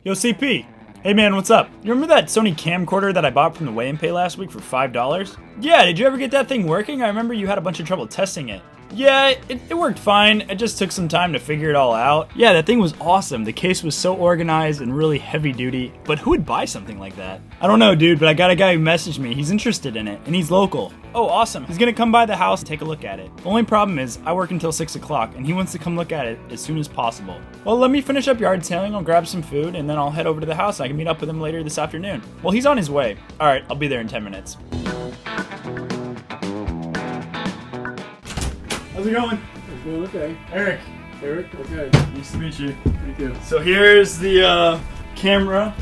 Yo, CP. Hey man, what's up? You remember that Sony camcorder that I bought from the Weigh and Pay last week for $5? Yeah, did you ever get that thing working? I remember you had a bunch of trouble testing it. Yeah, it worked fine. It just took some time to figure it all out. Yeah, that thing was awesome. The case was so organized and really heavy duty. But who would buy something like that? I don't know, dude, but I got a guy who messaged me. He's interested in it, and he's local. Oh, awesome. He's gonna come by the house and take a look at it. The only problem is I work until 6 o'clock, and he wants to come look at it as soon as possible. Well, let me finish up yard sailing. I'll grab some food, and then I'll head over to the house. I can meet up with him later this afternoon. Well, he's on his way. All right, I'll be there in 10 minutes. How's it going? It's going okay. Eric. Eric, okay. Nice to meet you. Pretty good. So here's the camera.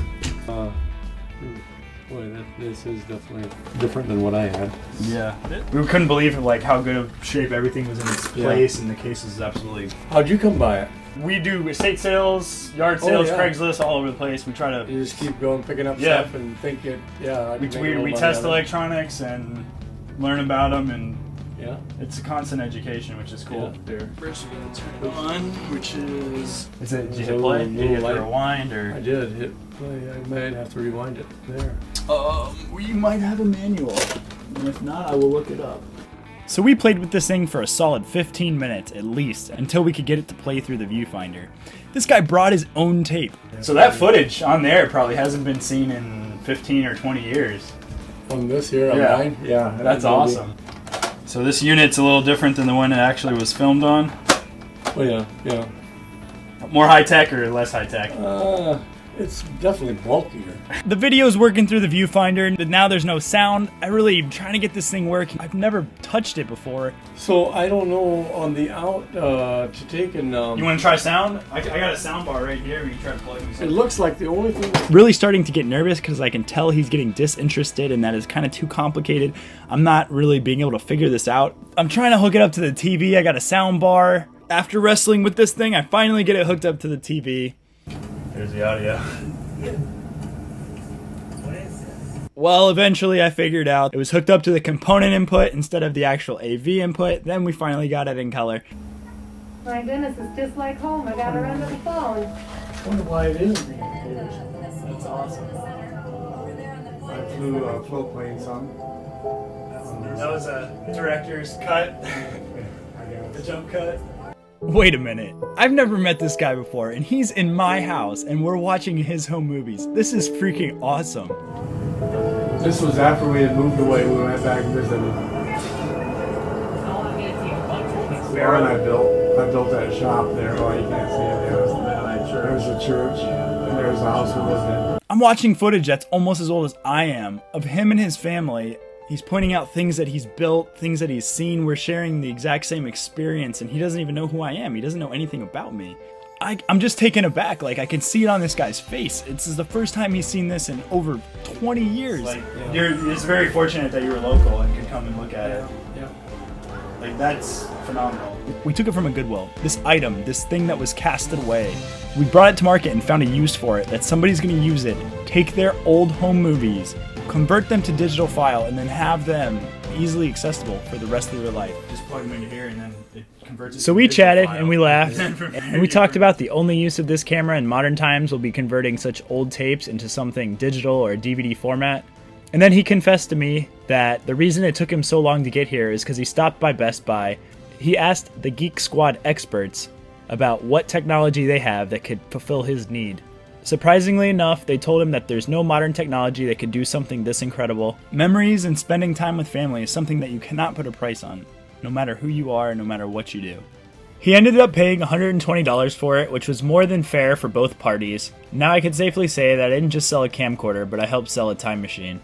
Boy, this is definitely different than what I had. Yeah. We couldn't believe how good of shape everything was in its place, and the case is absolutely... How'd you come by it? We do estate sales, yard sales, Craigslist, all over the place. We try to... You just keep going, picking up stuff and think it, We test electronics and learn about them, and yeah, it's a constant education, which is cool. Yeah. There. First we're going to turn it on, which is... Did you hit a play? little Did you hit light. rewind? Or? I did hit play. I might have to rewind it. There. We might have a manual, and if not, I will look it up. So we played with this thing for a solid 15 minutes at least, until we could get it to play through the viewfinder. This guy brought his own tape. So that footage on there probably hasn't been seen in 15 or 20 years. On this here, on mine? Yeah. That's awesome. So this unit's a little different than the one it actually was filmed on. Oh yeah. More high-tech or less high-tech? It's definitely bulkier. The video's working through the viewfinder, but now there's no sound. I really am trying to get this thing working. I've never touched it before. So I don't know on the out to take and... You want to try sound? I got a sound bar right here. We can try to plug in. It looks like the only thing... Really starting to get nervous because I can tell he's getting disinterested, and that is kind of too complicated. I'm not really being able to figure this out. I'm trying to hook it up to the TV. I got a sound bar. After wrestling with this thing, I finally get it hooked up to the TV. There's the audio. What is this? Well, eventually I figured out it was hooked up to the component input instead of the actual AV input. Then we finally got it in color. My goodness, it's just like home. I got her under the phone. I wonder why it is. That's awesome. I flew a float plane some. That was a director's cut. The jump cut. Wait a minute. I've never met this guy before, and he's in my house, and we're watching his home movies. This is freaking awesome. This was after we had moved away. We went back and visited. There, and I built that shop there. Oh, you can't see it. There's a church. And there's a house we lived in. I'm watching footage that's almost as old as I am of him and his family. He's pointing out things that he's built, things that he's seen. We're sharing the exact same experience, and he doesn't even know who I am. He doesn't know anything about me. I'm just taken aback. I can see it on this guy's face. This is the first time he's seen this in over 20 years. It's very fortunate that you were local and could come and look at it. Yeah. That's phenomenal. We took it from a Goodwill. This item, this thing that was casted away. We brought it to market and found a use for it, that somebody's going to use it, take their old home movies, convert them to digital file, and then have them easily accessible for the rest of their life. Just plug them into here and then it converts it. So we chatted and we laughed and we talked about the only use of this camera in modern times will be converting such old tapes into something digital or DVD format. And then he confessed to me that the reason it took him so long to get here is because he stopped by Best Buy. He asked the Geek Squad experts about what technology they have that could fulfill his need. Surprisingly enough, they told him that there's no modern technology that could do something this incredible. Memories and spending time with family is something that you cannot put a price on, no matter who you are, no matter what you do. He ended up paying $120 for it, which was more than fair for both parties. Now I can safely say that I didn't just sell a camcorder, but I helped sell a time machine.